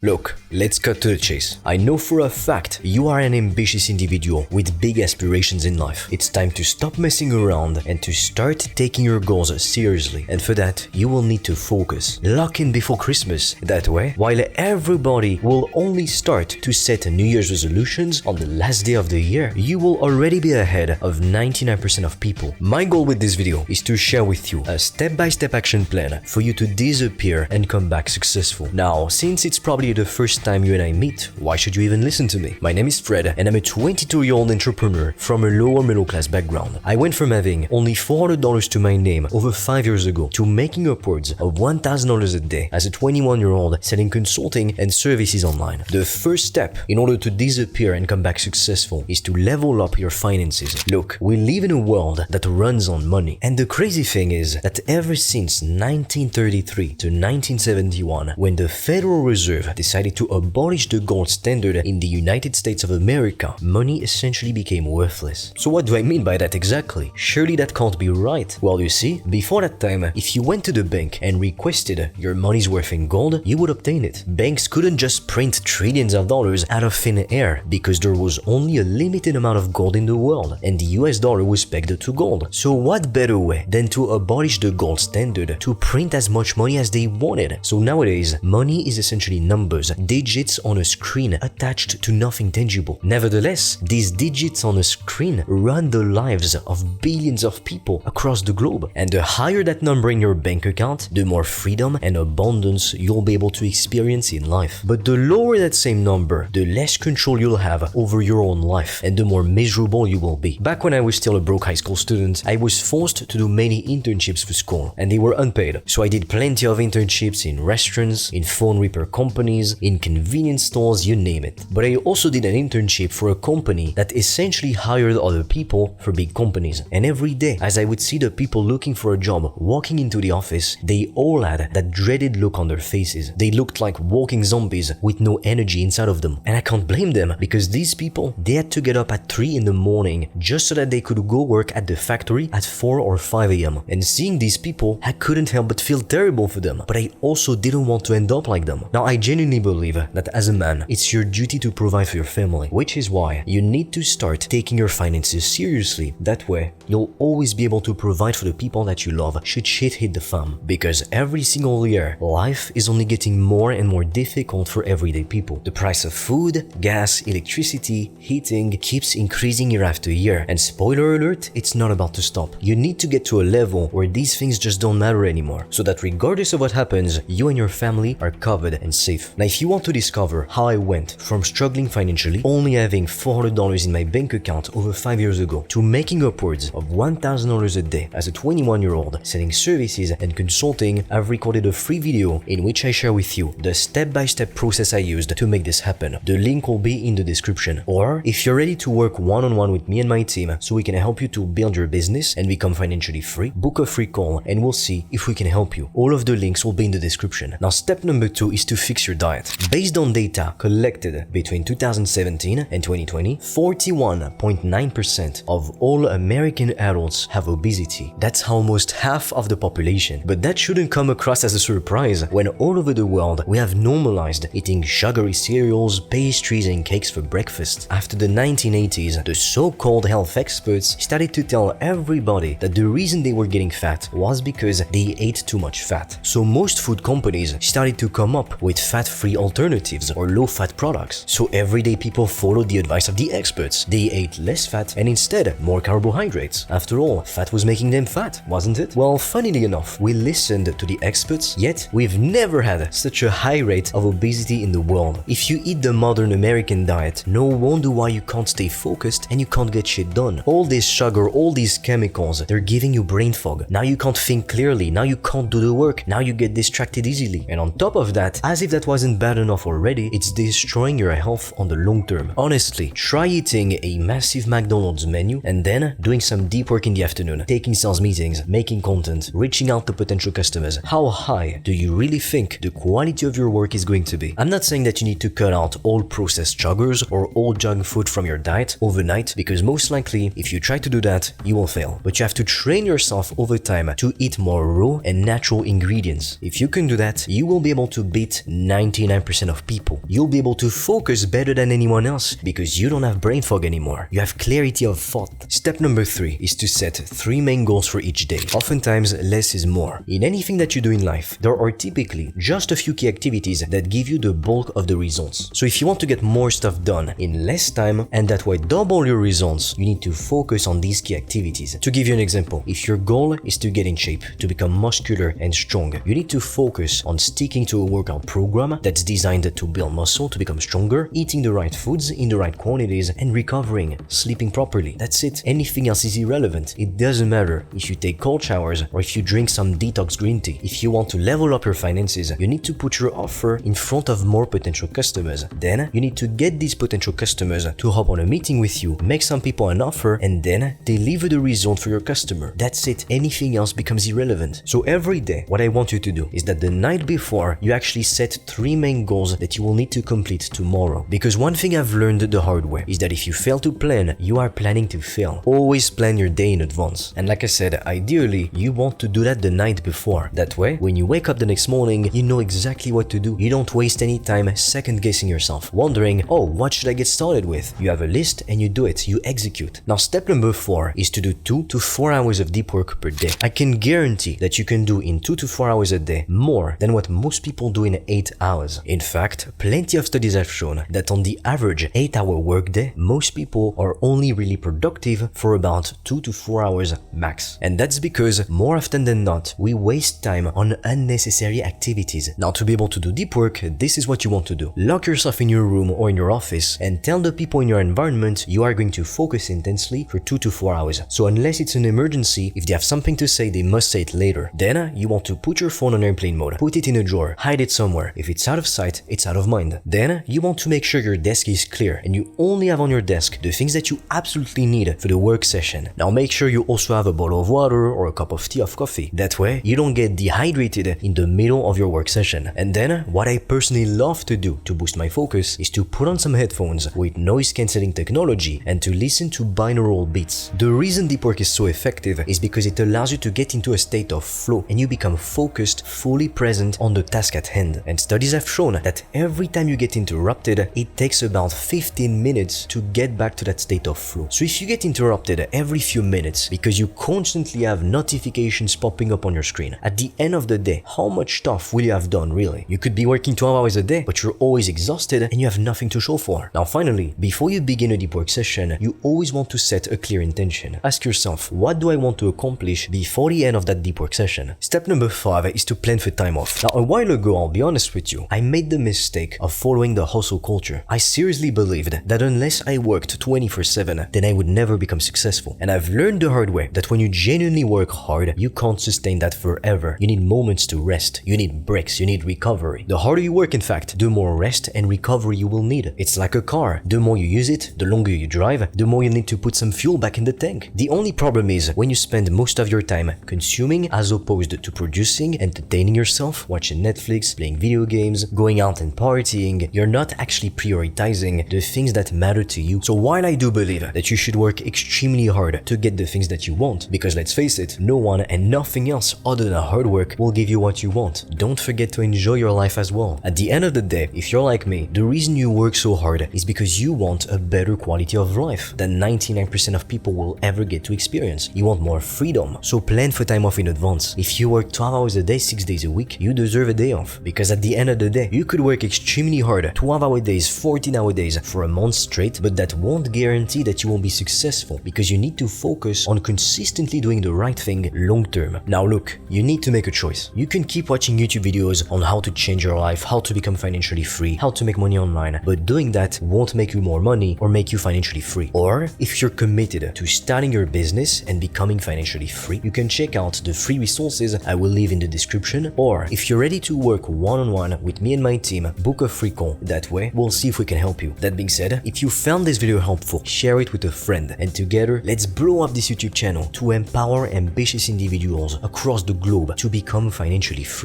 Look, let's cut to the chase. I know for a fact you are an ambitious individual with big aspirations in life. It's time to stop messing around and to start taking your goals seriously. And for that, you will need to focus. Lock in before Christmas. That way, while everybody will only start to set New Year's resolutions on the last day of the year, you will already be ahead of 99% of people. My goal with this video is to share with you a step-by-step action plan for you to disappear and come back successful. Now, since it's probably the first time you and I meet, why should you even listen to me? My name is Fred and I'm a 22-year-old entrepreneur from a lower middle class background. I went from having only $400 to my name over 5 years ago to making upwards of $1,000 a day as a 21-year-old selling consulting and services online. The first step in order to disappear and come back successful is to level up your finances. Look, we live in a world that runs on money. And the crazy thing is that ever since 1933 to 1971, when the Federal Reserve decided to abolish the gold standard in the United States of America, money essentially became worthless. So what do I mean by that exactly? Surely that can't be right. Well, you see, before that time, if you went to the bank and requested your money's worth in gold, you would obtain it. Banks couldn't just print trillions of dollars out of thin air because there was only a limited amount of gold in the world, and the US dollar was pegged to gold. So what better way than to abolish the gold standard to print as much money as they wanted? So nowadays, money is essentially numbers, digits on a screen attached to nothing tangible. Nevertheless, these digits on a screen run the lives of billions of people across the globe. And the higher that number in your bank account, the more freedom and abundance you'll be able to experience in life. But the lower that same number, the less control you'll have over your own life and the more miserable you will be. Back when I was still a broke high school student, I was forced to do many internships for school, and they were unpaid. So I did plenty of internships in restaurants, in phone repair companies, in convenience stores, you name it. But I also did an internship for a company that essentially hired other people for big companies. And every day, as I would see the people looking for a job walking into the office, they all had that dreaded look on their faces. They looked like walking zombies with no energy inside of them. And I can't blame them, because these people, they had to get up at 3 in the morning just so that they could go work at the factory at 4 or 5 a.m. And seeing these people, I couldn't help but feel terrible for them. But I also didn't want to end up like them. Now, I genuinely believe that as a man, it's your duty to provide for your family, which is why you need to start taking your finances seriously. That way, you'll always be able to provide for the people that you love should shit hit the fan. Because every single year, life is only getting more and more difficult for everyday people. The price of food, gas, electricity, heating keeps increasing year after year. And spoiler alert, it's not about to stop. You need to get to a level where these things just don't matter anymore, so that regardless of what happens, you and your family are covered and safe. Now, if you want to discover how I went from struggling financially, only having $400 in my bank account over 5 years ago, to making upwards of $1,000 a day as a 21-year-old selling services and consulting, I've recorded a free video in which I share with you the step-by-step process I used to make this happen. The link will be in the description. Or if you're ready to work one-on-one with me and my team so we can help you to build your business and become financially free, book a free call and we'll see if we can help you. All of the links will be in the description. Now, step number 2 is to fix your diet. Based on data collected between 2017 and 2020, 41.9% of all American adults have obesity. That's almost half of the population. But that shouldn't come across as a surprise when all over the world we have normalized eating sugary cereals, pastries and cakes for breakfast. After the 1980s, the so-called health experts started to tell everybody that the reason they were getting fat was because they ate too much fat. So most food companies started to come up with fat-free alternatives or low-fat products. So everyday people followed the advice of the experts. They ate less fat and instead more carbohydrates. After all, fat was making them fat, wasn't it? Well, funnily enough, we listened to the experts, yet we've never had such a high rate of obesity in the world. If you eat the modern American diet, no wonder why you can't stay focused and you can't get shit done. All this sugar, all these chemicals, they're giving you brain fog. Now you can't think clearly, now you can't do the work, now you get distracted easily. And on top of that, as if that wasn't bad enough already, it's destroying your health on the long term. Honestly, try eating a massive McDonald's menu and then doing some deep work in the afternoon, taking sales meetings, making content, reaching out to potential customers. How high do you really think the quality of your work is going to be? I'm not saying that you need to cut out all processed sugars or all junk food from your diet overnight, because most likely, if you try to do that, you will fail. But you have to train yourself over time to eat more raw and natural ingredients. If you can do that, you will be able to beat 90 99% of people. You'll be able to focus better than anyone else because you don't have brain fog anymore. You have clarity of thought. Step number 3 is to set 3 main goals for each day. Oftentimes, less is more. In anything that you do in life, there are typically just a few key activities that give you the bulk of the results. So if you want to get more stuff done in less time and that way double your results, you need to focus on these key activities. To give you an example, if your goal is to get in shape, to become muscular and strong, you need to focus on sticking to a workout program that's designed to build muscle to become stronger, eating the right foods in the right quantities, and recovering, sleeping properly. That's it. Anything else is irrelevant. It doesn't matter if you take cold showers or if you drink some detox green tea. If you want to level up your finances, you need to put your offer in front of more potential customers. Then you need to get these potential customers to hop on a meeting with you, make some people an offer, and then deliver the result for your customer. That's it. Anything else becomes irrelevant. So every day, what I want you to do is that the night before, you actually set 3 main goals that you will need to complete tomorrow. Because one thing I've learned the hard way is that if you fail to plan, you are planning to fail. Always plan your day in advance. And like I said, ideally, you want to do that the night before. That way, when you wake up the next morning, you know exactly what to do. You don't waste any time second guessing yourself, wondering, oh, what should I get started with? You have a list and you do it, you execute. Now, step number 4 is to do 2 to 4 hours of deep work per day. I can guarantee that you can do in 2 to 4 hours a day more than what most people do in 8 hours. In fact, plenty of studies have shown that on the average 8-hour workday, most people are only really productive for about 2 to 4 hours max. And that's because more often than not, we waste time on unnecessary activities. Now, to be able to do deep work, this is what you want to do. Lock yourself in your room or in your office and tell the people in your environment you are going to focus intensely for 2 to 4 hours. So unless it's an emergency, if they have something to say, they must say it later. Then you want to put your phone on airplane mode, put it in a drawer, hide it somewhere. If it's out of sight, it's out of mind. Then you want to make sure your desk is clear and you only have on your desk the things that you absolutely need for the work session. Now make sure you also have a bottle of water or a cup of tea or coffee. That way you don't get dehydrated in the middle of your work session. And then what I personally love to do to boost my focus is to put on some headphones with noise cancelling technology and to listen to binaural beats. The reason deep work is so effective is because it allows you to get into a state of flow and you become focused, fully present on the task at hand. And studies have shown that every time you get interrupted, it takes about 15 minutes to get back to that state of flow. So if you get interrupted every few minutes because you constantly have notifications popping up on your screen, at the end of the day, how much stuff will you have done really? You could be working 12 hours a day, but you're always exhausted and you have nothing to show for. Now finally, before you begin a deep work session, you always want to set a clear intention. Ask yourself, what do I want to accomplish before the end of that deep work session? Step number 5 is to plan for time off. Now a while ago, I'll be honest with you, I made the mistake of following the hustle culture. I seriously believed that unless I worked 24/7, then I would never become successful. And I've learned the hard way that when you genuinely work hard, you can't sustain that forever. You need moments to rest, you need breaks, you need recovery. The harder you work, in fact, the more rest and recovery you will need. It's like a car. The more you use it, the longer you drive, the more you need to put some fuel back in the tank. The only problem is when you spend most of your time consuming as opposed to producing, entertaining yourself, watching Netflix, playing video games, going out and partying, you're not actually prioritizing the things that matter to you. So while I do believe that you should work extremely hard to get the things that you want, because let's face it, no one and nothing else other than hard work will give you what you want, don't forget to enjoy your life as well. At the end of the day, if you're like me, the reason you work so hard is because you want a better quality of life than 99% of people will ever get to experience. You want more freedom, so plan for time off in advance. If you work 12 hours a day, 6 days a week, you deserve a day off, because at the end of the day, you could work extremely hard, 12-hour days, 14-hour days for a month straight, but that won't guarantee that you will be successful, because you need to focus on consistently doing the right thing long term. Now look, you need to make a choice. You can keep watching YouTube videos on how to change your life, how to become financially free, how to make money online, but doing that won't make you more money or make you financially free. Or if you're committed to starting your business and becoming financially free, you can check out the free resources I will leave in the description. Or if you're ready to work one-on-one with me and my team, book a free call. That way, we'll see if we can help you. That being said, if you found this video helpful, share it with a friend, and together, let's blow up this YouTube channel to empower ambitious individuals across the globe to become financially free.